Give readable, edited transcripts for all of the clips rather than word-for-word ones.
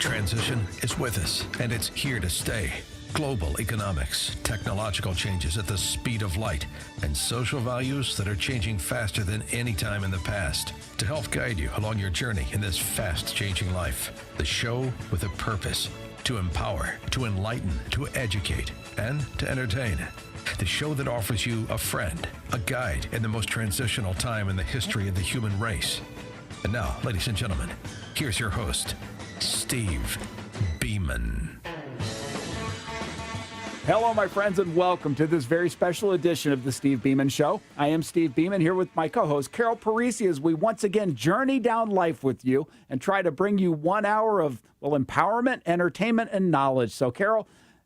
Transition is with us, and it's here to stay. Global economics, technological changes at the speed of light, and social values that are changing faster than any time in the past. To help guide you along your journey in this fast-changing life, the show with a purpose: to empower, to enlighten, to educate, and to entertain. The show that offers you a friend, a guide in the most transitional time in the history of the human race. And now, ladies and gentlemen, here's your host, Steve Beaman. Hello, my friends, and welcome to this very special edition of the Steve Beaman Show. I am Steve Beaman here with my co-host, Carol Parisi, as we once again journey down life with you and try to bring you 1 hour of, empowerment, entertainment, and knowledge. So, Carol,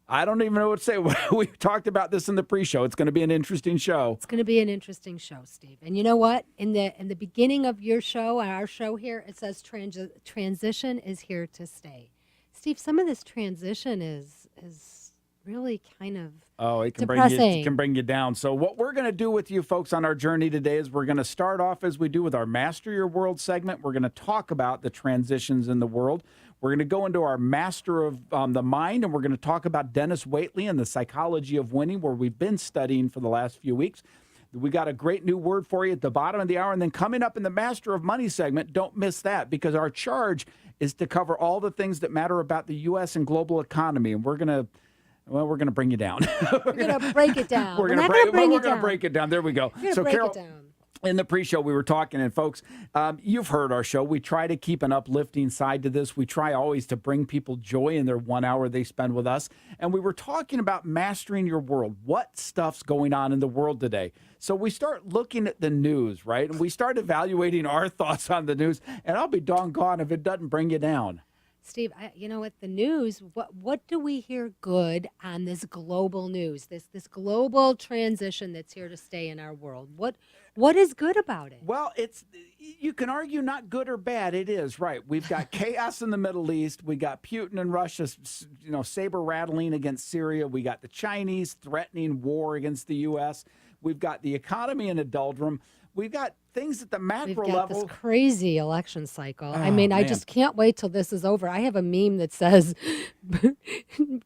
I don't even know what to say. We talked about this in the pre-show. It's going to be an interesting show. It's going to be an interesting show, Steve. And you know what? In the beginning of your show, our show here, it says transition is here to stay. Steve, some of this transition is really kind of depressing. It can bring you down. So what we're going to do with you folks on our journey today is we're going to start off as we do with our Master Your World segment. We're going to talk about the transitions in the world. We're going to go into our Master of the Mind, and we're going to talk about Dennis Waitley and the psychology of winning, where we've been studying for the last few weeks. We got a great new word for you at the bottom of the hour. And then coming up in the Master of Money segment, don't miss that, because our charge is to cover all the things that matter about the U.S. and global economy. And we're going to bring you down. We're going to break it down. We're going to break it down. There we go. So, Carol, in the pre-show, we were talking, and folks, you've heard our show. We try to keep an uplifting side to this. We try always to bring people joy in their 1 hour they spend with us. And we were talking about mastering your world. What stuff's going on in the world today? So we start looking at the news, right? And we start evaluating our thoughts on the news. And I'll be doggone if it doesn't bring you down. Steve, you know what, the news, what do we hear good on this global news, this global transition that's here to stay in our world? What is good about it? Well, you can argue not good or bad. It is, right. We've got chaos in the Middle East. We got Putin and Russia, saber rattling against Syria. We got the Chinese threatening war against the U.S. We've got the economy in a doldrum. We've got things at the macro level. We've got this crazy election cycle. I just can't wait till this is over. I have a meme that says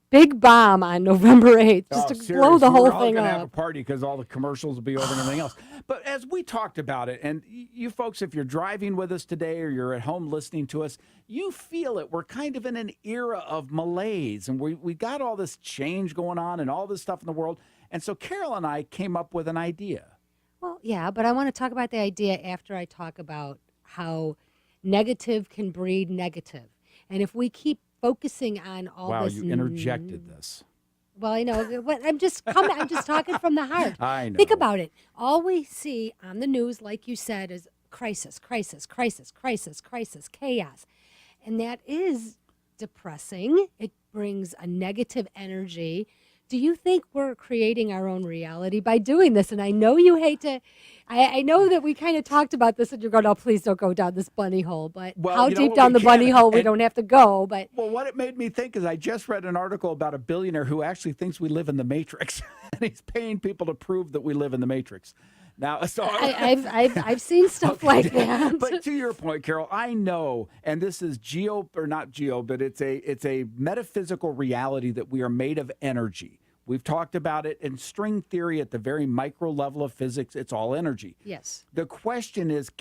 big bomb on November 8th, just to blow the whole thing up. We're all going to have a party because all the commercials will be over and everything else. But as we talked about it, and you folks, if you're driving with us today or you're at home listening to us, you feel it. We're kind of in an era of malaise, and we got all this change going on and all this stuff in the world. And so Carol and I came up with an idea. Well, yeah, but I want to talk about the idea after I talk about how negative can breed negative. And if we keep focusing on all this... Wow, you interjected this. Well, I know. I'm just talking from the heart. I know. Think about it. All we see on the news, like you said, is crisis, chaos. And that is depressing. It brings a negative energy. Do you think we're creating our own reality by doing this? And I know you hate to, I know that we kind of talked about this and you're going, oh, please don't go down this bunny hole. But how deep down the bunny hole we don't have to go. But well, what it made me think is I just read an article about a billionaire who actually thinks we live in the Matrix. And he's paying people to prove that we live in the Matrix. Now, so I've seen stuff like that. But to your point, Carol, I know, and this is but it's a metaphysical reality that we are made of energy. We've talked about it in string theory at the very micro level of physics. It's all energy. Yes. The question is,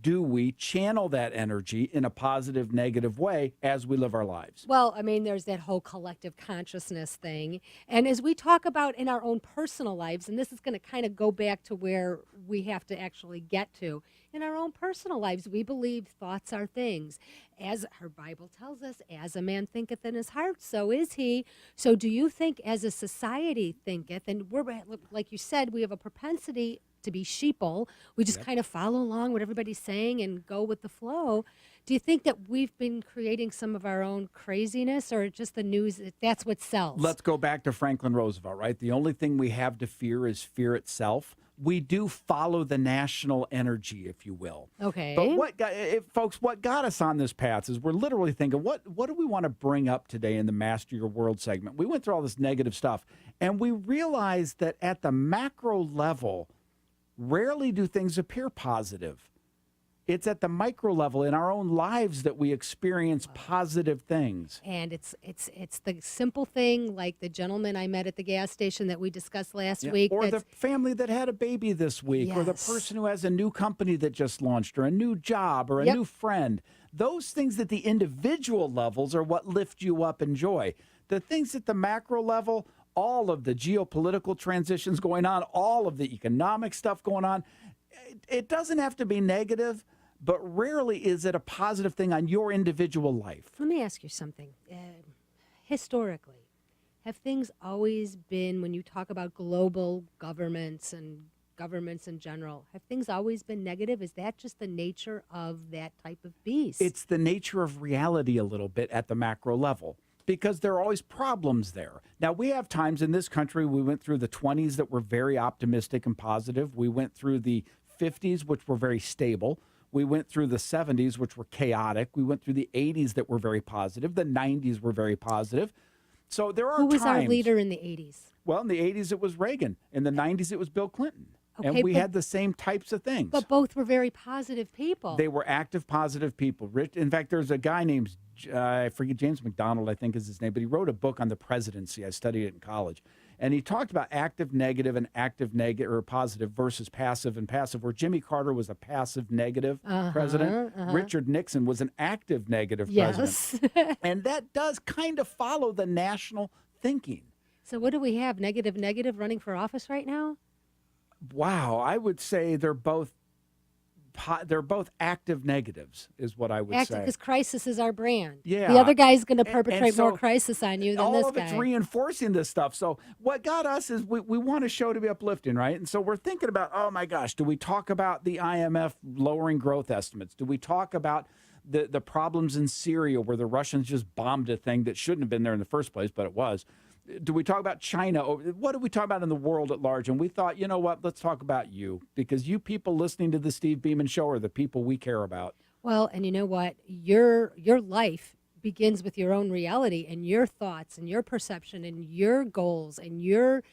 do we channel that energy in a positive, negative way as we live our lives? Well, I mean, there's that whole collective consciousness thing. And as we talk about in our own personal lives, and this is going to kind of go back to where we have to actually get to, in our own personal lives, we believe thoughts are things. As our Bible tells us, as a man thinketh in his heart, so is he. So do you think as a society thinketh, and we're, like you said, we have a propensity to be sheeple. We just kind of follow along what everybody's saying and go with the flow. Do you think that we've been creating some of our own craziness, or just the news, that's what sells? Let's go back to Franklin Roosevelt, right? The only thing we have to fear is fear itself. We do follow the national energy, if you will. Okay. But what got us on this path is we're literally thinking, what do we want to bring up today in the Master Your World segment? We went through all this negative stuff, and we realized that at the macro level, rarely do things appear positive. It's at the micro level in our own lives that we experience positive things. And it's the simple thing, like the gentleman I met at the gas station that we discussed last week. Or the family that had a baby this week, or the Yes. person who has a new company that just launched, or a new job, or a Yep. new friend. Those things at the individual levels are what lift you up in joy. The things at the macro level, all of the geopolitical transitions going on, all of the economic stuff going on, it doesn't have to be negative, but rarely is it a positive thing on your individual life. Let me ask you something. Historically, have things always been, when you talk about global governments and governments in general, have things always been negative? Is that just the nature of that type of beast? It's the nature of reality a little bit at the macro level, because there are always problems there. Now, we have times in this country, we went through the 20s that were very optimistic and positive. We went through the 50s, which were very stable. We went through the 70s, which were chaotic. We went through the 80s that were very positive. The 90s were very positive. So there are Who was our times- leader in the 80s? Well, in the 80s, it was Reagan. In the 90s, it was Bill Clinton. Okay, and we but- had the same types of things. But both were very positive people. They were active, positive people. In fact, there's a guy named, I forget, James McDonald, I think is his name, but he wrote a book on the presidency. I studied it in college. And he talked about active negative and active negative, or positive versus passive and passive, where Jimmy Carter was a passive negative president. Richard Nixon was an active negative yes. president. And that does kind of follow the national thinking. So what do we have? Negative running for office right now? Wow, I would say they're both active negatives, is what I would Active, say. because crisis is our brand. Yeah. The other guy's going to And perpetrate so more crisis on you than all this of guy. it's reinforcing this stuff. So what got us is we want a show to be uplifting, right? And so we're thinking about, oh my gosh, do we talk about the IMF lowering growth estimates? Do we talk about the problems in Syria where the Russians just bombed a thing that shouldn't have been there in the first place, but it was? Do we talk about China? What do we talk about in the world at large? And we thought, you know what, let's talk about you, because you people listening to the Steve Beaman Show are the people we care about. Well, and you know what? Your life begins with your own reality and your thoughts and your perception and your goals and your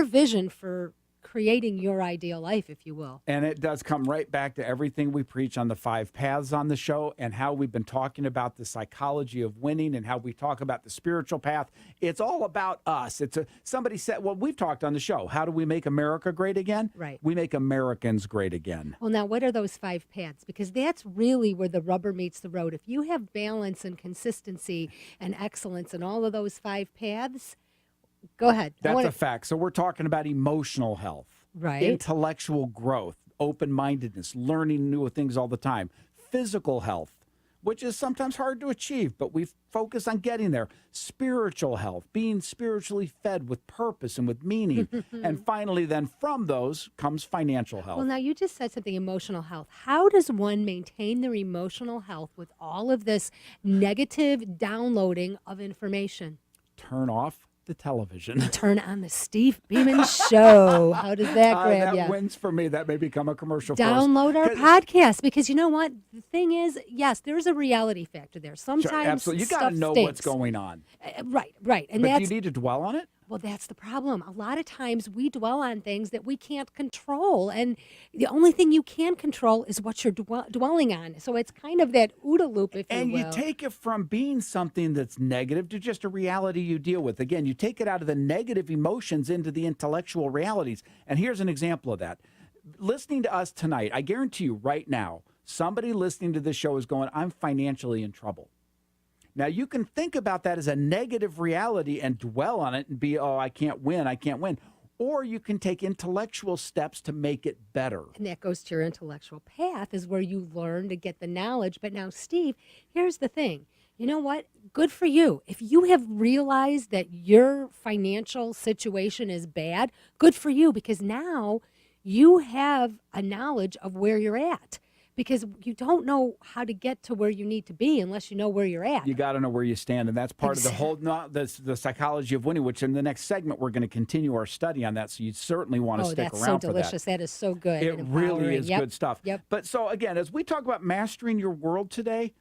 vision for creating your ideal life, if you will. And it does come right back to everything we preach on the 5 paths on the show, and how we've been talking about the psychology of winning, and how we talk about the spiritual path. It's all about us. Somebody said, well, we've talked on the show, how do we make America great again? Right. We make Americans great again. Well, now, what are those 5 paths? Because that's really where the rubber meets the road. If you have balance and consistency and excellence in all of those 5 paths, go ahead. That's a fact. So we're talking about emotional health, Right. intellectual growth, open-mindedness, learning new things all the time, physical health, which is sometimes hard to achieve, but we focus on getting there, spiritual health, being spiritually fed with purpose and with meaning, and finally then from those comes financial health. Well, now you just said something, emotional health. How does one maintain their emotional health with all of this negative downloading of information? Turn off the television. Turn on the Steve Beaman Show. How does that grab that you? wins for me. That may become a commercial for us. Download our 'Cause- podcast, because you know what? The thing is, yes, there's a reality factor there. Sure, Sometimes absolutely. You got stuff to know stinks. what's going on. Right. And But do that's you need to dwell on it? well, that's the problem. A lot of times we dwell on things that we can't control, and the only thing you can control is what you're dwelling on. So it's kind of that OODA loop, if And you will. you take it from being something that's negative to just a reality you deal with. Again, you take it out of the negative emotions into the intellectual realities. And here's an example of that. Listening to us tonight, I guarantee you right now, somebody listening to this show is going, I'm financially in trouble. Now, you can think about that as a negative reality and dwell on it and be, oh, I can't win. Or you can take intellectual steps to make it better. And that goes to your intellectual path, is where you learn to get the knowledge. But now, Steve, here's the thing. You know what? Good for you. If you have realized that your financial situation is bad, good for you, because now you have a knowledge of where you're at. Because you don't know how to get to where you need to be unless you know where you're at. You got to know where you stand, and that's part of the whole the psychology of winning. Which in the next segment we're going to continue our study on that. So you certainly want to stick that's around so for delicious. That is so good. It and really empowering. is Yep. good stuff. Yep. But so again, as we talk about mastering your world today,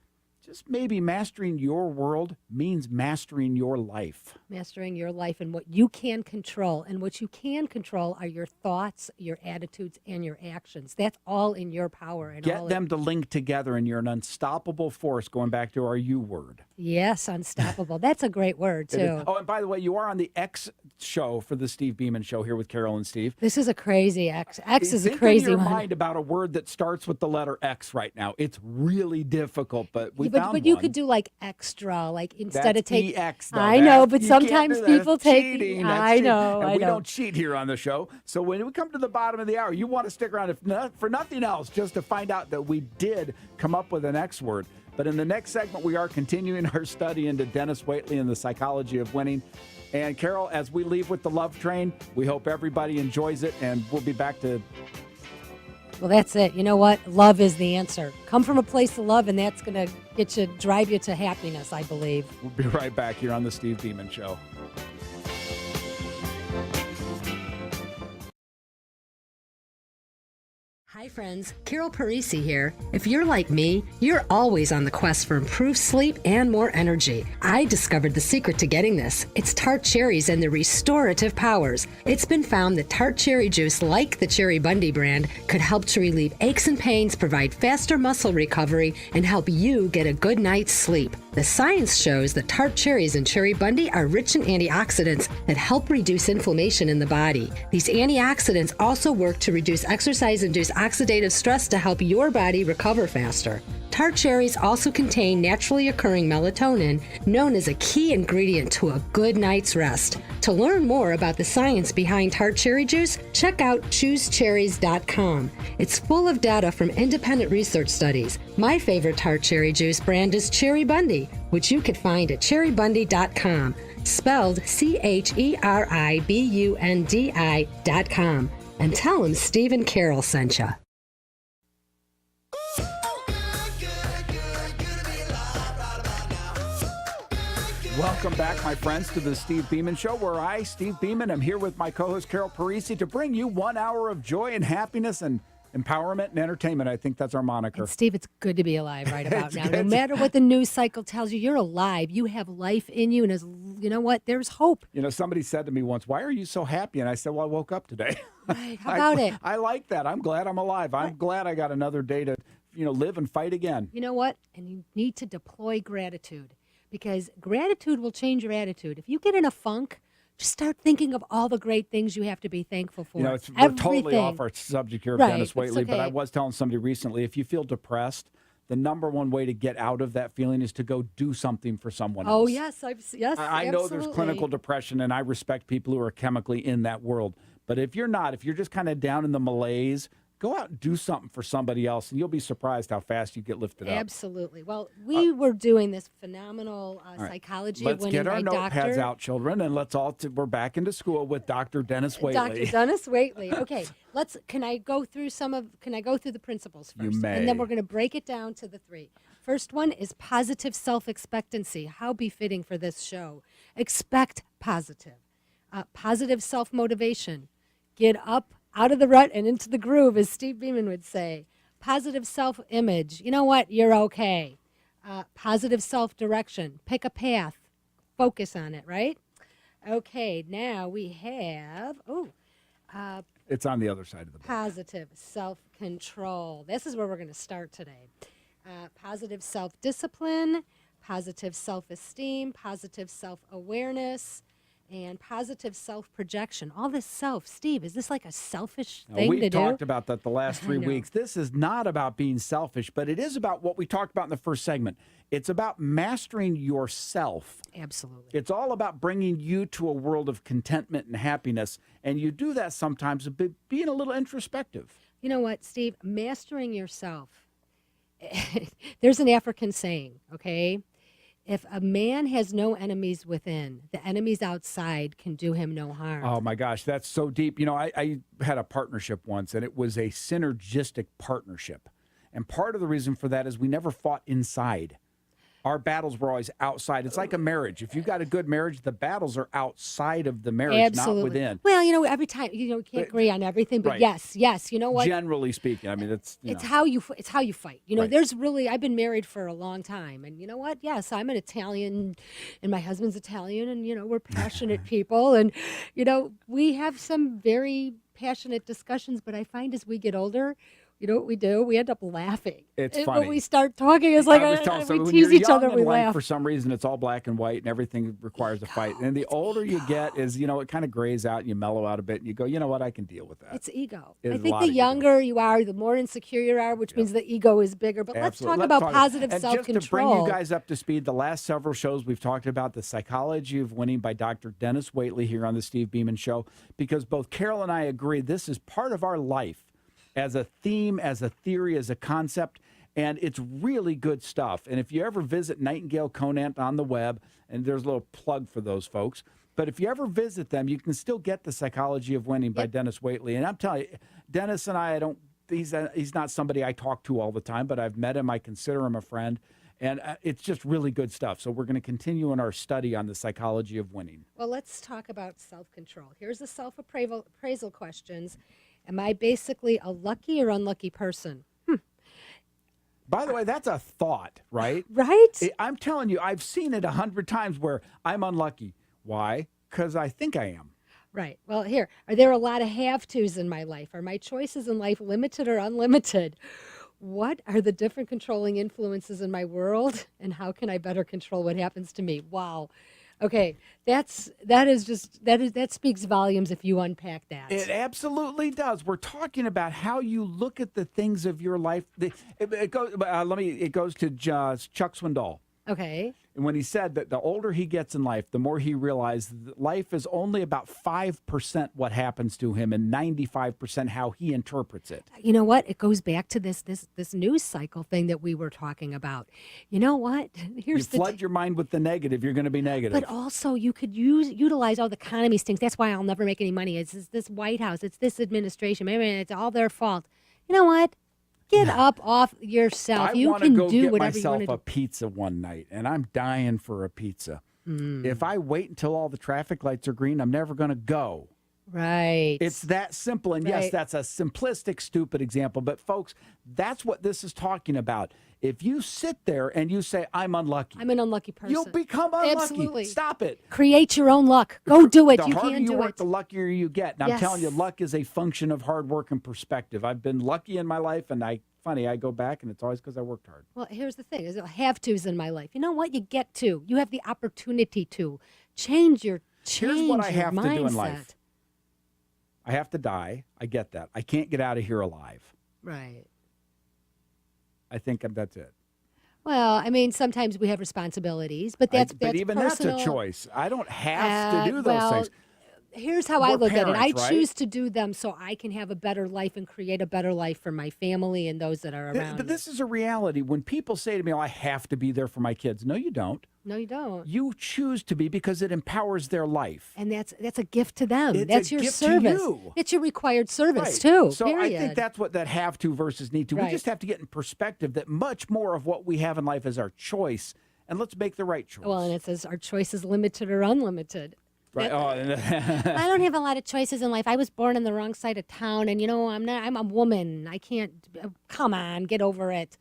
just maybe mastering your world means mastering your life. Mastering your life and what you can control. And what you can control are your thoughts, your attitudes, and your actions. That's all in your power. And Get them to link together, and you're an unstoppable force, going back to our U word. Yes, unstoppable. That's a great word, too. Oh, and by the way, you are on the X show for the Steve Beaman Show here with Carol and Steve. This is a crazy X. X is a Think crazy in your one. mind about a word that starts with the letter X right now. It's really difficult, but we found but you one. could do like extra, like instead of taking. EX, though. I know, That- but you can't sometimes do that. people That's take. cheating. That's I cheating. know. And I we know. don't cheat here on the show. So when we come to the bottom of the hour, you want to stick around for nothing else, just to find out that we did come up with an X word. But in the next segment, we are continuing our study into Dennis Waitley and the psychology of winning. And Carol, as we leave with the love train, we hope everybody enjoys it, and we'll be back to. Well, that's it. You know what? Love is the answer. Come from a place of love, and that's going to drive you to happiness, I believe. We'll be right back here on the Steve Beaman Show. Hi friends, Carol Parisi here. If you're like me, you're always on the quest for improved sleep and more energy. I discovered the secret to getting this. It's tart cherries and their restorative powers. It's been found that tart cherry juice, like the Cherry Bundy brand, could help to relieve aches and pains, provide faster muscle recovery, and help you get a good night's sleep. The science shows that tart cherries and Cherry Bundy are rich in antioxidants that help reduce inflammation in the body. These antioxidants also work to reduce exercise-induced oxidative stress to help your body recover faster. Tart cherries also contain naturally occurring melatonin, known as a key ingredient to a good night's rest. To learn more about the science behind tart cherry juice, check out choosecherries.com. It's full of data from independent research studies. My favorite tart cherry juice brand is Cherry Bundy, which you could find at cherrybundy.com, spelled CHERIBUNDI.com. And tell them Steve and Carol sent you. Welcome back, my friends, to the Steve Beaman Show, where I, Steve Beaman, am here with my co-host Carol Parisi to bring you 1 hour of joy and happiness and empowerment and entertainment. I think that's our moniker. And Steve, it's good to be alive right about It's now. No good. matter what the news cycle tells you, you're alive. You have life in you, and you know what? There's hope. You know, somebody said to me once, "Why are you so happy?" And I said, "Well, I woke up today." Right? How about it? I like that. I'm glad I'm alive. I'm glad I got another day to, live and fight again. You know what? And you need to deploy gratitude, because gratitude will change your attitude. If you get in a funk, just start thinking of all the great things you have to be thankful for. We're totally Everything. off our subject here of Right, Dennis it's Waitley, but okay. I was telling somebody recently, if you feel depressed, the number one way to get out of that feeling is to go do something for someone else. Oh, yes. Yes, I know there's absolutely. clinical depression, and I respect people who are chemically in that world. But if you're not, if you're just kind of down in the malaise, go out and do something for somebody else, and you'll be surprised how fast you get lifted up. Absolutely. Well, we were doing this phenomenal psychology of Let's winning get our by notepads Dr. out, children, and let's all we're back into school with Dr. Dennis Waitley. Dr. Dennis Waitley. Okay, can I go through the principles first? You may. And then we're going to break it down to the three. First one is positive self-expectancy. How befitting for this show. Expect positive. Positive self-motivation. Get up out of the rut and into the groove, as Steve Beaman would say. Positive self-image. You know what? You're okay. Positive self-direction. Pick a path. Focus on it, right? Okay, now we have, It's on the other side of the book. positive self-control. This is where we're going to start today. Positive self-discipline, positive self-esteem, positive self-awareness, and positive self-projection. All this self. Steve, is this like a selfish thing to We've do? talked about that the last 3 know. weeks. This is not about being selfish, but it is about what we talked about in the first segment. It's about mastering yourself. Absolutely. It's all about bringing you to a world of contentment and happiness. And you do that sometimes by being a little introspective. You know what, Steve? Mastering yourself. There's an African saying, okay? If a man has no enemies within, the enemies outside can do him no harm. Oh, my gosh, that's so deep. You know, I had a partnership once, and it was a synergistic partnership. And part of the reason for that is we never fought inside. Our battles were always outside. It's like a marriage. If you've got a good marriage, the battles are outside of the marriage, Absolutely. not within. Well, every time, we can't agree on everything, but Right. yes, you know what? Generally speaking, I mean, it's How you fight. Right. There's really I've been married for a long time, and you know what? Yes, I'm an Italian, and my husband's Italian, and we're passionate people, and we have some very passionate discussions. But I find as we get older, you know what we do? We end up laughing. It's When funny. we start talking, it's like I was telling we someone, when tease you're each other, young we in life, laugh. for some reason, it's all black and white, and everything requires a fight. And the older you get, is it kind of grays out, and you mellow out a bit, and you go, you know what, I can deal with that. It's ego. It I is a think lot the of ego. younger you are, the more insecure you are, which means the ego is bigger. But Absolutely. let's talk about positive and self-control. just to bring you guys up to speed, the last several shows we've talked about the psychology of winning by Dr. Dennis Waitley here on the Steve Beaman Show, because both Carol and I agree this is part of our life as a theme, as a theory, as a concept, and it's really good stuff. And if you ever visit Nightingale Conant on the web, and there's a little plug for those folks, but if you ever visit them, you can still get The Psychology of Winning by Dennis Waitley. And I'm telling you, Dennis and I don't, he's not somebody I talk to all the time, but I've met him. I consider him a friend. And it's just really good stuff. So we're going to continue in our study on the psychology of winning. Well, let's talk about self-control. Here's the self-appraisal questions. Am I basically a lucky or unlucky person? By the way, that's a thought, right? Right? I'm telling you, I've seen it 100 times where I'm unlucky. Why? Because I think I am. Right. Well, here, are there a lot of have-tos in my life? Are my choices in life limited or unlimited? What are the different controlling influences in my world, and how can I better control what happens to me? Wow. Okay, that speaks volumes if you unpack that. It absolutely does. We're talking about how you look at the things of your life. It goes to Chuck Swindoll. Okay. And when he said that the older he gets in life, the more he realized that life is only about 5% what happens to him and 95% how he interprets it. You know what? It goes back to this news cycle thing that we were talking about. You know what? You flood your mind with the negative, you're going to be negative. But also you could utilize, the economy stinks. That's why I'll never make any money. It's this White House. It's this administration. Maybe it's all their fault. You know what? Get up off yourself. You can go do get whatever you want myself to a do. pizza one night, and I'm dying for a pizza. If I wait until all the traffic lights are green, I'm never going to go. Right. It's that simple. And yes, Right. that's a simplistic, stupid example. But folks, that's what this is talking about. If you sit there and you say, I'm unlucky, I'm an unlucky person. you'll become unlucky. Absolutely. Stop it. Create your own luck. Go do it. The You harder can you do work, it. the luckier you get. And I'm Yes. telling you, luck is a function of hard work and perspective. I've been lucky in my life, and I go back, and it's always because I worked hard. Well, here's the thing: is I have tos in my life. You know what? You get to. You have the opportunity to change your Here's what I have mindset. to do in life. I have to die. I get that. I can't get out of here alive. Right. I think that's it. Well, I mean, sometimes we have responsibilities, but that's but even personal. that's a choice. I don't have to do those well, things. Here's how I We're look at it. I parents, right? choose to do them so I can have a better life and create a better life for my family and those that are around But me. this is a reality. When people say to me, I have to be there for my kids. No, you don't. No, you don't. You choose to be because it empowers their life. And that's a gift to them. It's That's a your gift to service. you. It's your required service Right. too. So period. I think that's what that have to versus need to. We Right. just have to get in perspective that much more of what we have in life is our choice. And let's make the right choice. Well, and it says our choice is limited or unlimited. Right. I don't have a lot of choices in life. I was born on the wrong side of town, and I'm a woman. I can't. Come on, get over it.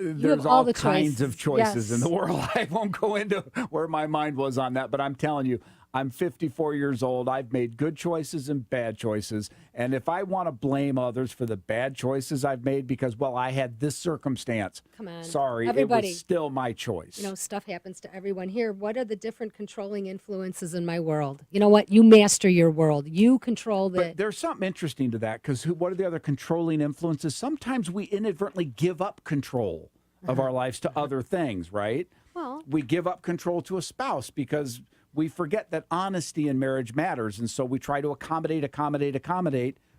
There's all all the kinds of choices in Yes. the world. I won't go into where my mind was on that, but I'm telling you, I'm 54 years old. I've made good choices and bad choices. And if I want to blame others for the bad choices I've made because, well, I had this circumstance. Come on. Sorry, Everybody. it was still my choice. Stuff happens to everyone here. What are the different controlling influences in my world? You know what? You master your world. You control But it. there's something interesting to that because what are the other controlling influences? Sometimes we inadvertently give up control of our lives to other things, right? Well, We give up control to a spouse because we forget that honesty in marriage matters. And so we try to accommodate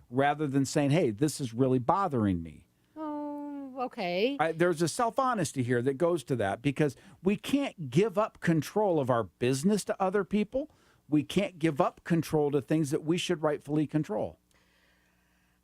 rather than saying, hey, this is really bothering me. oh, okay. There's a self-honesty here that goes to that because we can't give up control of our business to other people. We can't give up control to things that we should rightfully control.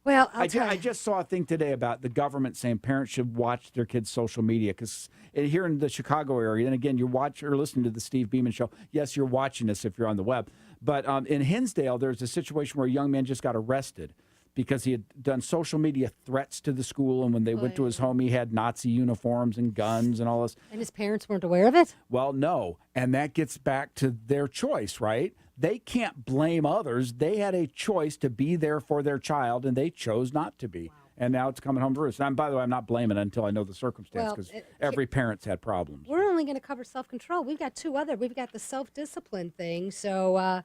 Well, I just saw a thing today about the government saying parents should watch their kids' social media because here in the Chicago area, and again, you watch or listen to the Steve Beaman Show. Yes, you're watching this if you're on the web. But in Hinsdale, there's a situation where a young man just got arrested because he had done social media threats to the school. And when they went to his home, he had Nazi uniforms and guns and all this. And his parents weren't aware of it? Well, no. And that gets back to their choice, right? They can't blame others. They had a choice to be there for their child, and they chose not to be. Wow. And now it's coming home to roost. And by the way, I'm not blaming it until I know the circumstance because every parent's had problems. We're only going to cover self-control. We've got two other. We've got the self-discipline thing. So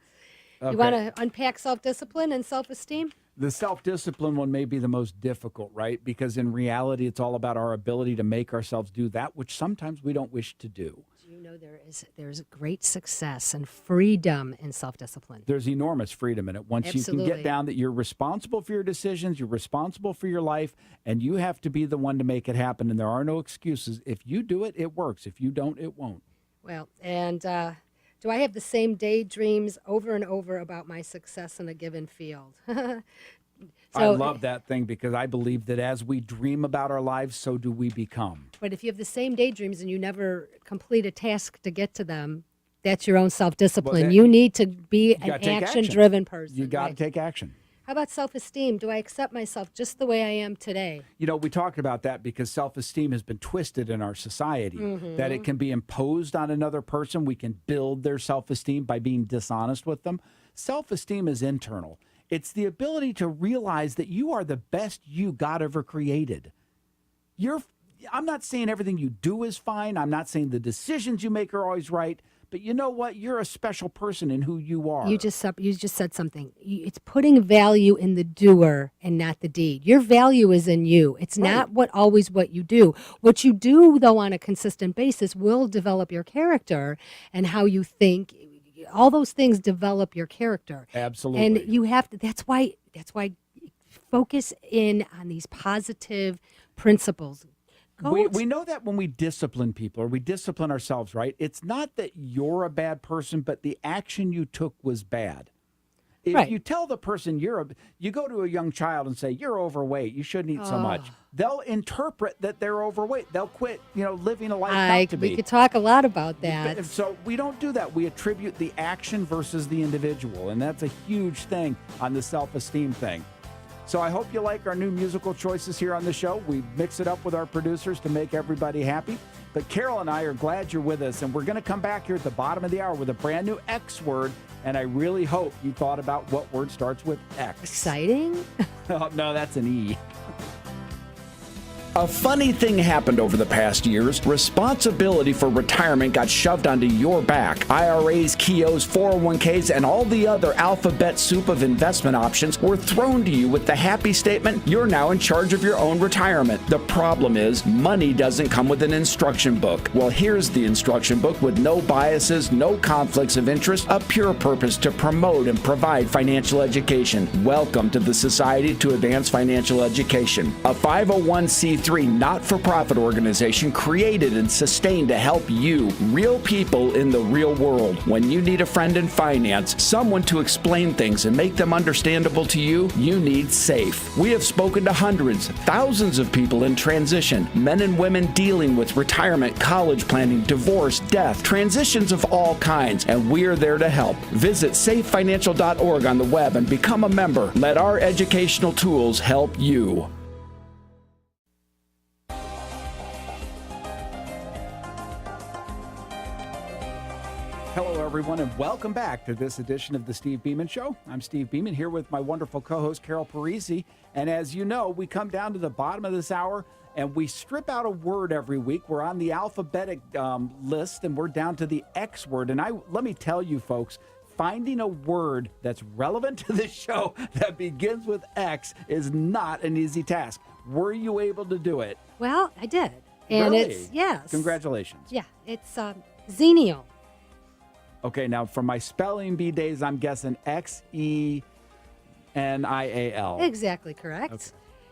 you want to unpack self-discipline and self-esteem? The self-discipline one may be the most difficult, right? Because in reality, it's all about our ability to make ourselves do that which sometimes we don't wish to do. Do you know there's great success and freedom in self-discipline? There's enormous freedom in it. Once you can get down that you're responsible for your decisions, you're responsible for your life, and you have to be the one to make it happen, and there are no excuses. If you do it, it works. If you don't, it won't. Well, and do I have the same daydreams over and over about my success in a given field? I love that thing because I believe that as we dream about our lives, so do we become. But if you have the same daydreams and you never complete a task to get to them, that's your own self-discipline. Well, you need to be an action-driven person. You got to take action. How about self-esteem? Do I accept myself just the way I am today? You know, we talked about that because self-esteem has been twisted in our society, that it can be imposed on another person. We can build their self-esteem by being dishonest with them. Self-esteem is internal. It's the ability to realize that you are the best you God ever created. I'm not saying everything you do is fine. I'm not saying the decisions you make are always right. But you know what? You're a special person in who you are. You just said something. It's putting value in the doer and not the deed. Your value is in you. It's not always what you do. What you do, though, on a consistent basis will develop your character and how you think. All those things develop your character. Absolutely. And you have to. That's why focus in on these positive principles. We know that when we discipline people or we discipline ourselves, right? It's not that you're a bad person, but the action you took was bad. If you tell the person you go to a young child and say, you're overweight, you shouldn't eat so much. They'll interpret that they're overweight. They'll quit, living a life not to be. We could talk a lot about that. So we don't do that. We attribute the action versus the individual. And that's a huge thing on the self-esteem thing. So I hope you like our new musical choices here on the show. We mix it up with our producers to make everybody happy. But Carol and I are glad you're with us, and we're going to come back here at the bottom of the hour with a brand new X word, and I really hope you thought about what word starts with X. Exciting? Oh, no, that's an E. A funny thing happened over the past years. Responsibility for retirement got shoved onto your back. IRAs, KIOs, 401ks, and all the other alphabet soup of investment options were thrown to you with the happy statement, you're now in charge of your own retirement. The problem is, money doesn't come with an instruction book. Well, here's the instruction book with no biases, no conflicts of interest, a pure purpose to promote and provide financial education. Welcome to the Society to Advance Financial Education, a 501c3 not-for-profit organization created and sustained to help you, real people in the real world. When you need a friend in finance, someone to explain things and make them understandable to you, you need SAFE. We have spoken to hundreds, thousands of people in transition, men and women dealing with retirement, college planning, divorce, death, transitions of all kinds, and we are there to help. Visit safefinancial.org on the web and become a member. Let our educational tools help you. Hello, everyone, and welcome back to this edition of the Steve Beaman Show. I'm Steve Beaman here with my wonderful co-host, Carol Parisi. And as you know, we come down to the bottom of this hour and we strip out a word every week. We're on the alphabetic list and we're down to the X word. And let me tell you, folks, finding a word that's relevant to the show that begins with X is not an easy task. Were you able to do it? Well, I did. And really? yes. Congratulations. Yeah, it's Xenial. Okay, now for my spelling bee days, I'm guessing Xenial. Exactly correct. Okay.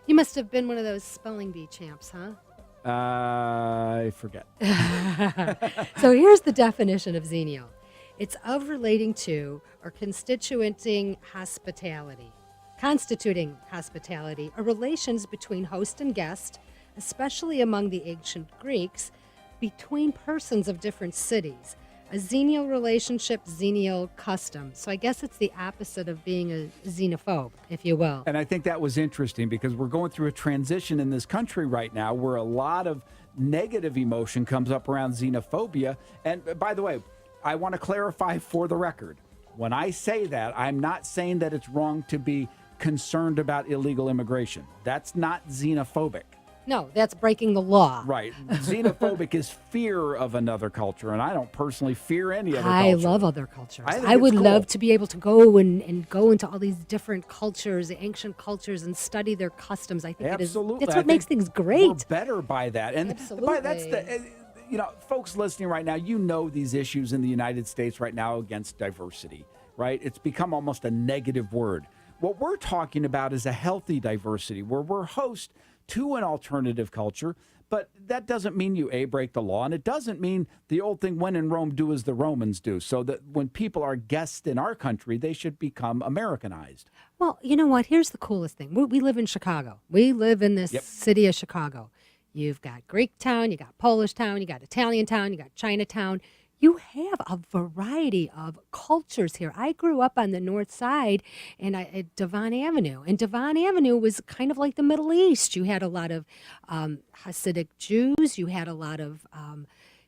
You must have been one of those spelling bee champs, huh? I forget. So here's the definition of Xenial. It's of relating to or constituenting hospitality. constituting hospitality are relations between host and guest, especially among the ancient Greeks, between persons of different cities. A xenial relationship, xenial custom. So I guess it's the opposite of being a xenophobe, if you will. And I think that was interesting because we're going through a transition in this country right now where a lot of negative emotion comes up around xenophobia. And by the way, I want to clarify for the record. When I say that, I'm not saying that it's wrong to be concerned about illegal immigration. That's not xenophobic. No, that's breaking the law. Right. Xenophobic is fear of another culture, and I don't personally fear any other culture. I love other cultures. I think I would it's love cool. to be able to go and go into all these different cultures, the ancient cultures, and study their customs. I think Absolutely. that's I what makes think things great. We're better by that. And by that's the, folks listening right now, these issues in the United States right now against diversity, right? It's become almost a negative word. What we're talking about is a healthy diversity where we're host to an alternative culture, but that doesn't mean you break the law, and it doesn't mean the old thing, when in Rome, do as the Romans do, so that when people are guests in our country, they should become Americanized. Well, you know what? Here's the coolest thing. We live in Chicago. We live in this city of Chicago. You've got Greek town, you got Polish town, you got Italian town, you got Chinatown. You have a variety of cultures here. I grew up on the north side at Devon Avenue. And Devon Avenue was kind of like the Middle East. You had a lot of Hasidic Jews. You had a lot of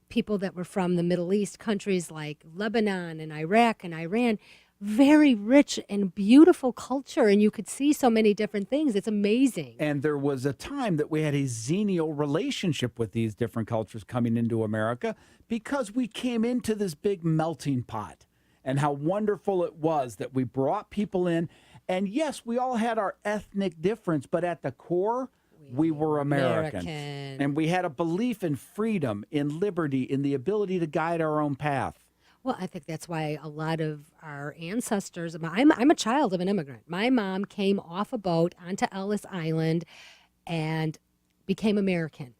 people that were from the Middle East countries like Lebanon and Iraq and Iran. Very rich and beautiful culture, and you could see so many different things. It's amazing. And there was a time that we had a xenial relationship with these different cultures coming into America because we came into this big melting pot, and how wonderful it was that we brought people in. And yes, we all had our ethnic difference, but at the core, we were American. And we had a belief in freedom, in liberty, in the ability to guide our own path. Well, I think that's why a lot of our ancestors, I'm a child of an immigrant. My mom came off a boat onto Ellis Island and became American.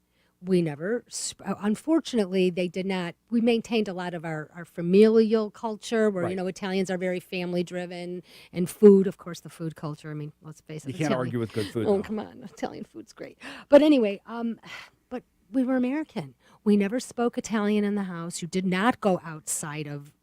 We never, unfortunately, they did not, we maintained a lot of our familial culture where, Right. Italians are very family driven, and food, of course, the food culture. I mean, let's face it. You can't argue with good food, Oh, though. come on. Italian food's great. But anyway, but we were American. We never spoke Italian in the house. You did not go outside of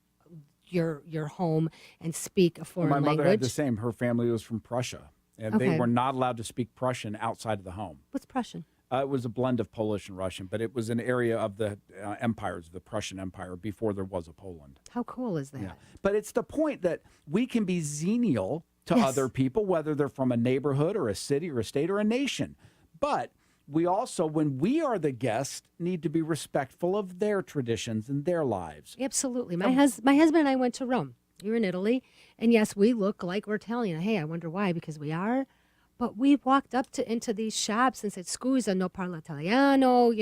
your home and speak a foreign My language. mother had the same. Her family was from Prussia, and they Okay. were not allowed to speak Prussian outside of the home. What's Prussian? It was a blend of Polish and Russian, but it was an area of the empires, the Prussian Empire, before there was a Poland. How cool is that? Yeah. But it's the point that we can be xenial to Yes. other people, whether they're from a neighborhood or a city or a state or a nation. But we also, when we are the guest, need to be respectful of their traditions and their lives. Absolutely. My husband and I went to Rome. You're in Italy. And yes, we look like we're Italian. Hey, I wonder why, because we are. But we walked up into these shops and said, "Scusa, no parlo italiano,"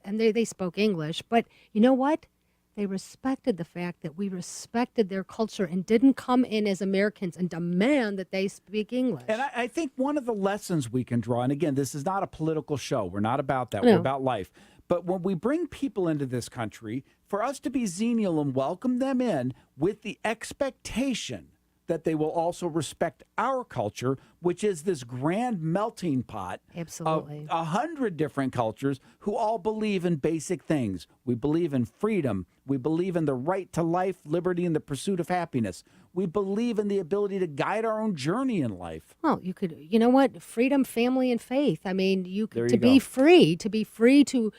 and they spoke English. But you know what? They respected the fact that we respected their culture and didn't come in as Americans and demand that they speak English. And I think one of the lessons we can draw, and again, this is not a political show. We're not about that. No. We're about life. But when we bring people into this country, for us to be xenial and welcome them in with the expectation that they will also respect our culture, which is this grand melting pot Absolutely. of 100 different cultures who all believe in basic things. We believe in freedom. We believe in the right to life, liberty, and the pursuit of happiness. We believe in the ability to guide our own journey in life. Well, you know what? Freedom, family, and faith. I mean, There you to be go. free to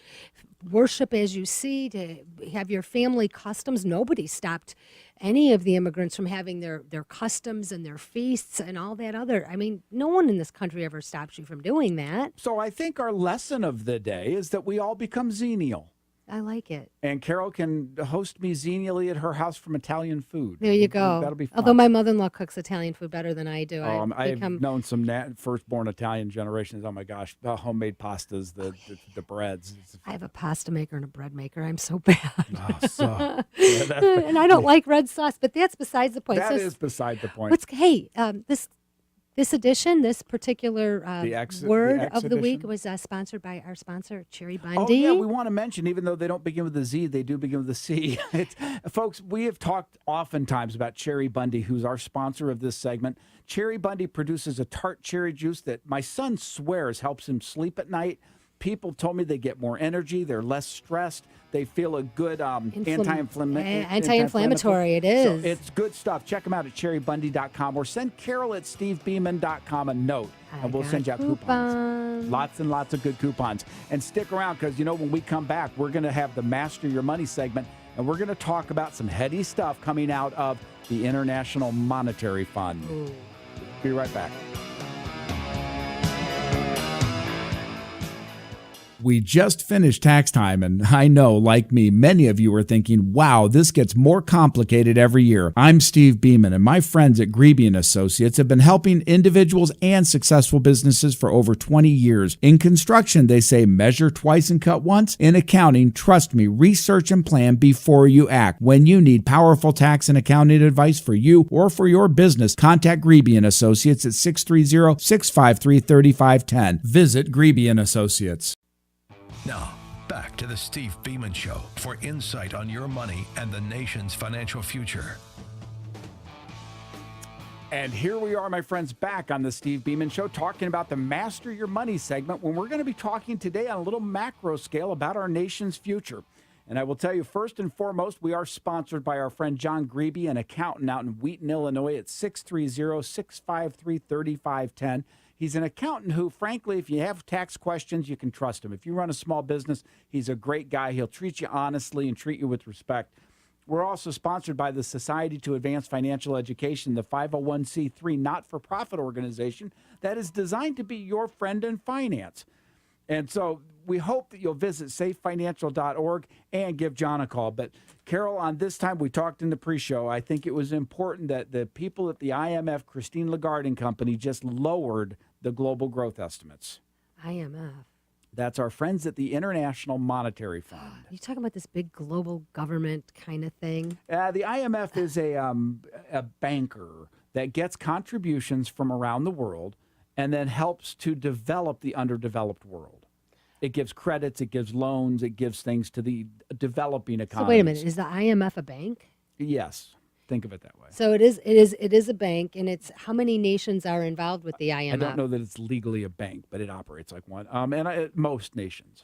worship as you see, to have your family customs. Nobody stopped any of the immigrants from having their customs and their feasts and all that other. I mean, no one in this country ever stops you from doing that. So I think our lesson of the day is that we all become xenial. I like it. And Carol can host me xenially at her house from Italian food. There you go. That'll be fun. Although my mother-in-law cooks Italian food better than I do. I've known some firstborn Italian generations. Oh my gosh, the homemade pastas, the breads. I have a pasta maker and a bread maker. I'm so bad. Yeah, And I don't like red sauce, but that's besides the point. that So is beside the point. this This edition, this particular The word X of the week edition? was sponsored by our sponsor, Cherry Bundy. Oh, yeah, we want to mention, even though they don't begin with a Z, they do begin with a C. Folks, we have talked oftentimes about Cherry Bundy, who's our sponsor of this segment. Cherry Bundy produces a tart cherry juice that my son swears helps him sleep at night. People told me they get more energy, they're less stressed, they feel a good anti-inflammatory. It is. So it's good stuff. Check them out at cherrybundy.com or send Carol at stevebeaman.com a note, and we'll send you out coupons. Lots and lots of good coupons. And stick around because, when we come back, we're going to have the Master Your Money segment, and we're going to talk about some heady stuff coming out of the International Monetary Fund. Ooh. Be right back. We just finished tax time, and I know, like me, many of you are thinking, wow, this gets more complicated every year. I'm Steve Beaman, and my friends at Grebe & Associates have been helping individuals and successful businesses for over 20 years. In construction, they say measure twice and cut once. In accounting, trust me, research and plan before you act. When you need powerful tax and accounting advice for you or for your business, contact Grebe & Associates at 630-653-3510. Visit Grebe & Associates. Now, back to the Steve Beaman Show for insight on your money and the nation's financial future. And here we are, my friends, back on the Steve Beaman Show, talking about the Master Your Money segment, when we're going to be talking today on a little macro scale about our nation's future. And I will tell you, first and foremost, we are sponsored by our friend John Grebe, an accountant out in Wheaton, Illinois, at 630-653-3510. He's an accountant who, frankly, if you have tax questions, you can trust him. If you run a small business, he's a great guy. He'll treat you honestly and treat you with respect. We're also sponsored by the Society to Advance Financial Education, the 501c3 not-for-profit organization that is designed to be your friend in finance. And so we hope that you'll visit safefinancial.org and give John a call. But, Carol, on this time, we talked in the pre-show, I think it was important that the people at the IMF, Christine Lagarde and Company, just lowered the global growth estimates. IMF. That's our friends at the International Monetary Fund. You talking about this big global government kind of thing? The IMF is a banker that gets contributions from around the world and then helps to develop the underdeveloped world. It gives credits, it gives loans, it gives things to the developing economies. So wait a minute, is the IMF a bank? Yes, think of it that way. So it is a bank, and it's how many nations are involved with the IMF? I don't know that it's legally a bank, but it operates like one. Most nations.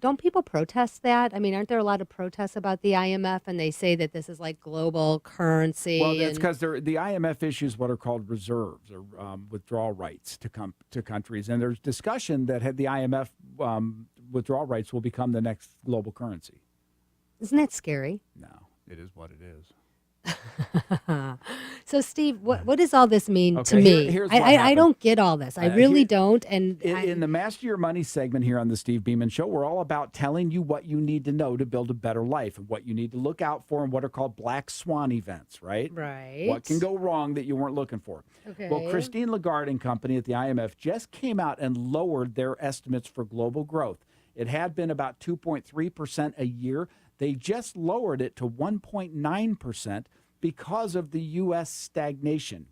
Don't people protest that? I mean, aren't there a lot of protests about the IMF, and they say that this is like global currency? Well, that's because the IMF issues what are called reserves or withdrawal rights to countries, and there's discussion that the IMF withdrawal rights will become the next global currency. Isn't that scary? No, it is what it is. So, Steve, what does all this mean to Okay, me? here's what I happened. don't get all this. I really don't. And In the Master Your Money segment here on the Steve Beaman Show, we're all about telling you what you need to know to build a better life and what you need to look out for and what are called black swan events, right? Right. What can go wrong that you weren't looking for? Okay. Well, Christine Lagarde and Company at the IMF just came out and lowered their estimates for global growth. It had been about 2.3% a year. They just lowered it to 1.9%. because of the U.S. stagnation.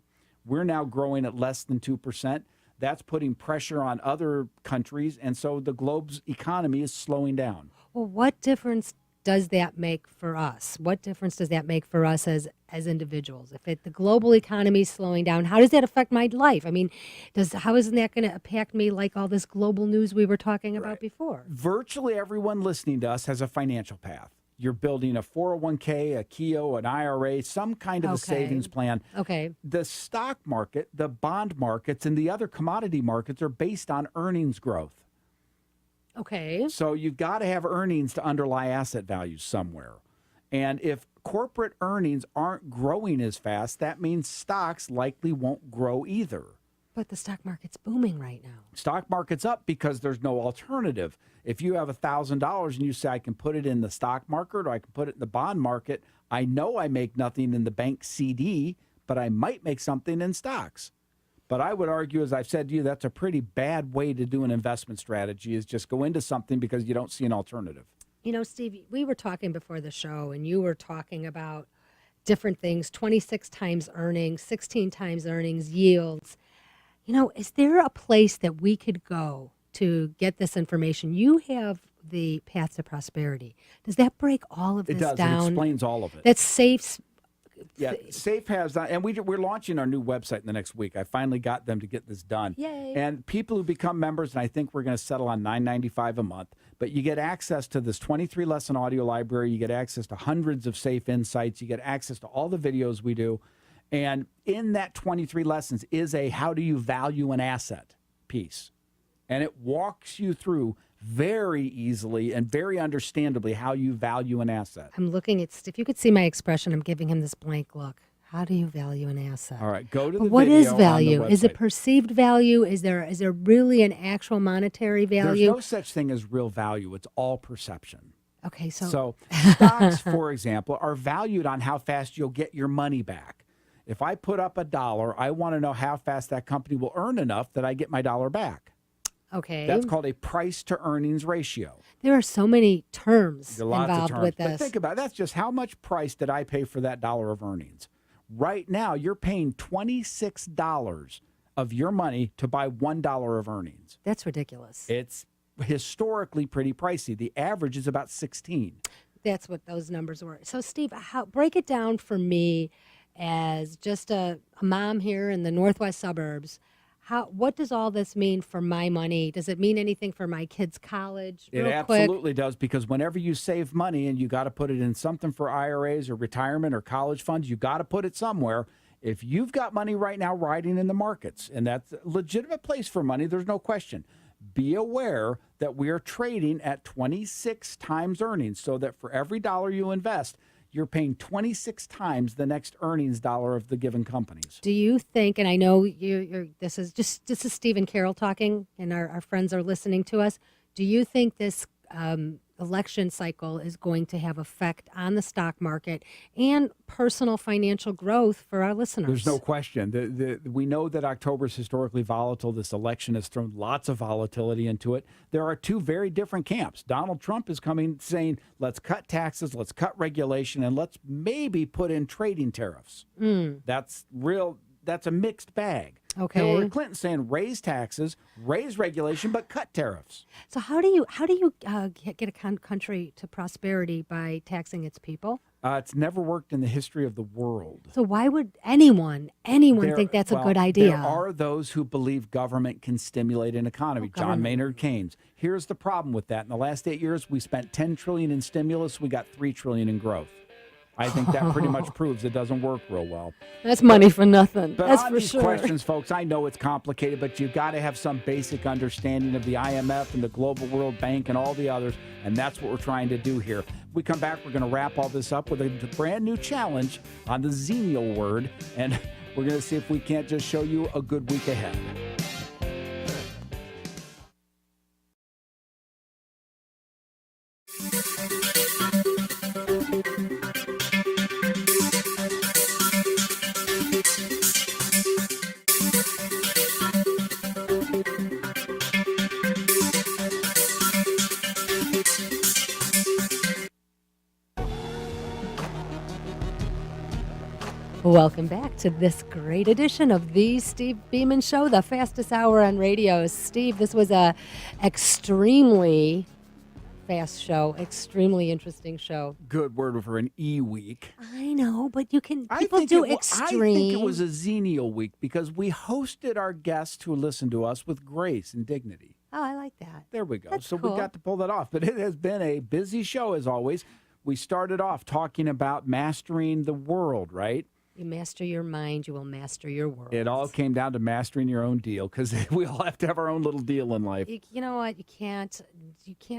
We're now growing at less than 2%. That's putting pressure on other countries, and so the globe's economy is slowing down. Well, what difference does that make for us? What difference does that make for us as individuals? If the global economy is slowing down, how does that affect my life? I mean, how isn't that going to impact me like all this global news we were talking about before? Virtually everyone listening to us has a financial path. You're building a 401k, a KEO, an IRA, some kind of a savings plan. Okay. The stock market, the bond markets, and the other commodity markets are based on earnings growth. Okay. So you've got to have earnings to underlie asset values somewhere. And if corporate earnings aren't growing as fast, that means stocks likely won't grow either. But the stock market's booming right now. Stock market's up because there's no alternative. If you have $1,000 and you say, I can put it in the stock market or I can put it in the bond market, I know I make nothing in the bank CD, but I might make something in stocks. But I would argue, as I've said to you, that's a pretty bad way to do an investment strategy, is just go into something because you don't see an alternative. You know, Steve, we were talking before the show, and you were talking about different things, 26 times earnings, 16 times earnings, yields. Is there a place that we could go to get this information? You have the Path to Prosperity. Does that break all of It this does. down? It explains all of it. That's safe. Yeah, Safe has, and we're launching our new website in the next week. I finally got them to get this done. Yay. And people who become members, and I think we're going to settle on $9.95 a month, but you get access to this 23-lesson audio library. You get access to hundreds of Safe insights. You get access to all the videos we do. And in that 23 lessons is a how do you value an asset piece. And it walks you through very easily and very understandably how you value an asset. I'm looking at, if you could see my expression, I'm giving him this blank look. How do you value an asset? All right, go to But the what video is on the value? Is it website. perceived value? Is there really an actual monetary There's value? no such thing as real value. It's all perception. Okay, So stocks, for example, are valued on how fast you'll get your money back. If I put up $1, I want to know how fast that company will earn enough that I get my dollar back. okay. That's called a price to earnings ratio. There are so many terms There are lots of involved terms. with But this. think about it. That's just how much price did I pay for that dollar of earnings? Right now, you're paying $26 of your money to buy $1 of earnings. That's ridiculous. It's historically pretty pricey. The average is about 16. That's what those numbers were. So, Steve, break it down for me as just a mom here in the northwest suburbs. What does all this mean for my money? Does it mean anything for my kids' college? It Real quick. absolutely does, because whenever you save money and you got to put it in something for IRAs or retirement or college funds, you got to put it somewhere. If you've got money right now riding in the markets, and that's a legitimate place for money, there's no question. Be aware that we are trading at 26 times earnings, so that for every dollar you invest, you're paying 26 times the next earnings dollar of the given companies. Do you think, and I know this is Steve and Carol talking, and our friends are listening to us. Do you think this election cycle is going to have effect on the stock market and personal financial growth for our listeners? There's no question. We know that October is historically volatile. This election has thrown lots of volatility into it. There are two very different camps. Donald Trump is coming saying, let's cut taxes, let's cut regulation, and let's maybe put in trading tariffs. That's a mixed bag. Okay. Hillary Clinton saying raise taxes, raise regulation, but cut tariffs. So how do you get a country to prosperity by taxing its people? It's never worked in the history of the world. So why would anyone think that's a good idea? There are those who believe government can stimulate an economy. John government. Maynard Keynes. Here's the problem with that. In the last 8 years, we spent $10 trillion in stimulus. We got $3 trillion in growth. I think that pretty much proves it doesn't work real well. That's money for nothing. But That's on for these sure. questions, folks, I know it's complicated, but you've got to have some basic understanding of the IMF and the Global World Bank and all the others, and that's what we're trying to do here. When we come back, we're going to wrap all this up with a brand new challenge on the Xenial word, and we're going to see if we can't just show you a good week ahead. Welcome back to this great edition of the Steve Beaman Show, the fastest hour on radio. Steve, this was a extremely fast show, extremely interesting show. Good word for an E-week. I know, but people I do think extreme. it was a Xenial week because we hosted our guests who listen to us with grace and dignity. Oh, I like that. There we go. That's so cool. we got to pull that off. But it has been a busy show as always. We started off talking about mastering the world, right? You master your mind, you will master your world. It all came down to mastering your own deal because we all have to have our own little deal in life. You know what? You can't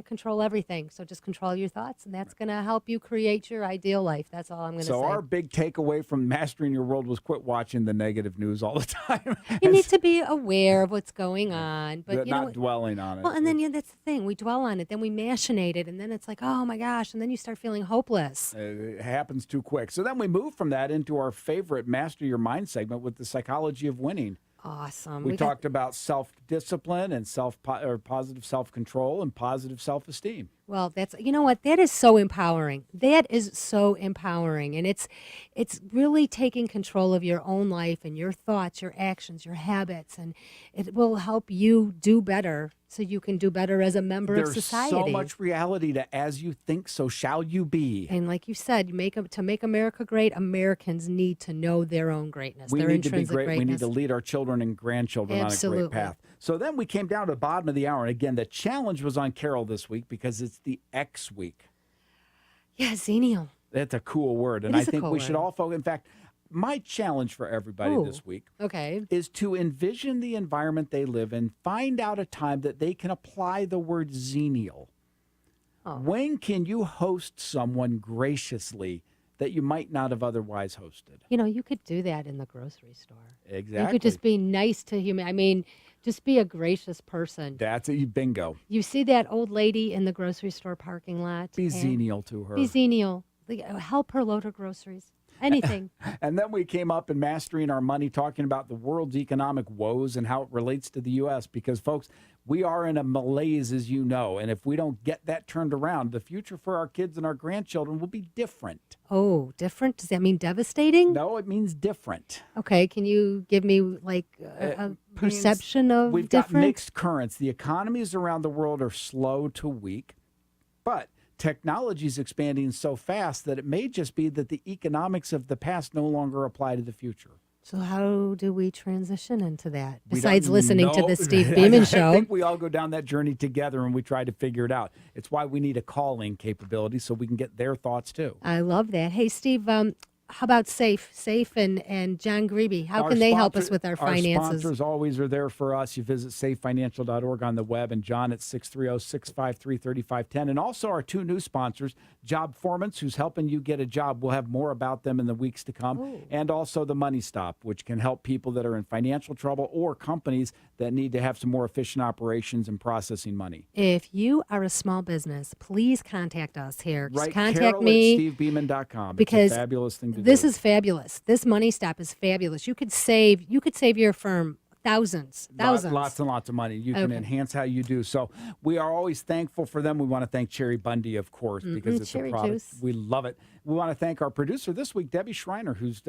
control everything. So just control your thoughts, and that's going to help you create your ideal life. That's all I'm going to say. So our big takeaway from mastering your world was quit watching the negative news all the time. You need to be aware of what's going on, but you know, not dwelling on it. well, and then that's the thing. We dwell on it, then we machinate it, and then it's like, oh my gosh, and then you start feeling hopeless. It happens too quick. So then we move from that into our favorite Master Your Mind segment with the psychology of winning. Awesome. We talked about self-discipline and positive self-control and positive self-esteem. Well, that's, you know what, that is so empowering. That is so empowering. And it's really taking control of your own life and your thoughts, your actions, your habits, and it will help you do better so you can do better as a member of society. There's so much reality to as you think, so shall you be. And like you said, to make America great, Americans need to know their own greatness, We their need to be intrinsic great. greatness. We need to lead our children and grandchildren Absolutely. on a great path. So then we came down to the bottom of the hour. And again, the challenge was on Carol this week because it's the X week. Yeah, Xenial. That's a cool word. And It I is a think cool we should word. all focus. In fact, my challenge for everybody Ooh. this week Okay. is to envision the environment they live in, find out a time that they can apply the word xenial. Oh. When can you host someone graciously that you might not have otherwise hosted? You know, you could do that in the grocery store. Exactly. You could just be nice to human. I mean, just be a gracious person. That's a bingo. You see that old lady in the grocery store parking lot? Be and xenial to her. Be xenial. Help her load her groceries. Anything. And then we came up in Mastering Our Money, talking about the world's economic woes and how it relates to the U.S. Because, folks, we are in a malaise, as you know. And if we don't get that turned around, the future for our kids and our grandchildren will be different. Oh, different? Does that mean devastating? No, it means different. Okay. Can you give me like a perception of We've different? got mixed currents. The economies around the world are slow to weak, but technology is expanding so fast that it may just be that the economics of the past no longer apply to the future. So how do we transition into that? We Besides don't listening to know. the Steve Beaman I show. think we all go down that journey together and we try to figure it out. It's why we need a calling capability so we can get their thoughts too. I love that. Hey, Steve, how about Safe and John Grebe? How can they help us with our finances? Our sponsors always are there for us. You visit safefinancial.org on the web, and John at 630-653-3510. And also our two new sponsors, Job Formants, who's helping you get a job. We'll have more about them in the weeks to come. Ooh. And also the Money Stop, which can help people that are in financial trouble or companies that need to have some more efficient operations and processing money. If you are a small business, please contact us here. Just Right, contact Carol me. at stevebeeman.com. Because it's a fabulous thing to do. This is fabulous. This Money Stop is fabulous. You could save your firm thousands. Lots and lots of money. You can Okay. enhance how you do. So we are always thankful for them. We want to thank Cherry Bundy, of course, because it's Cherry a product. juice. We love it. We want to thank our producer this week, Debbie Schreiner, who's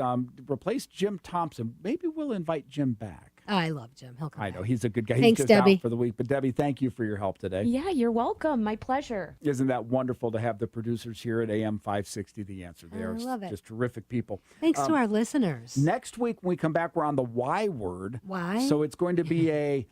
replaced Jim Thompson. Maybe we'll invite Jim back. Oh, I love Jim. He'll come I back. know. He's a good guy. Thanks, He's just Debbie. out for the week. But Debbie, thank you for your help today. Yeah, you're welcome. My pleasure. Isn't that wonderful to have the producers here at AM 560 The Answer? They I are love it. just terrific people. Thanks to our listeners. Next week, when we come back, we're on the Y word. Why? So it's going to be a,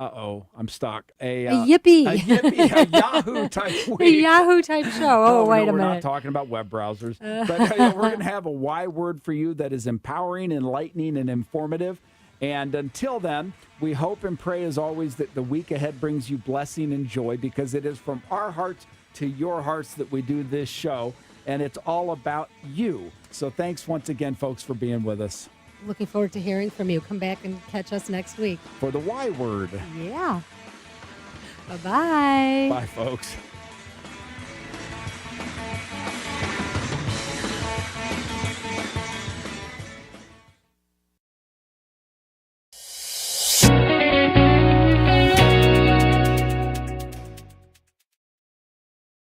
I'm stuck. A yippee. A yippee, a Yahoo type A week. Yahoo type show. Oh, No, wait a we're not minute. talking about web browsers. But we're going to have a Y word for you that is empowering, enlightening, and informative. And until then, we hope and pray, as always, that the week ahead brings you blessing and joy, because it is from our hearts to your hearts that we do this show, and it's all about you. So thanks once again, folks, for being with us. Looking forward to hearing from you. Come back and catch us next week. For the Y word. Yeah. Bye-bye. Bye, folks.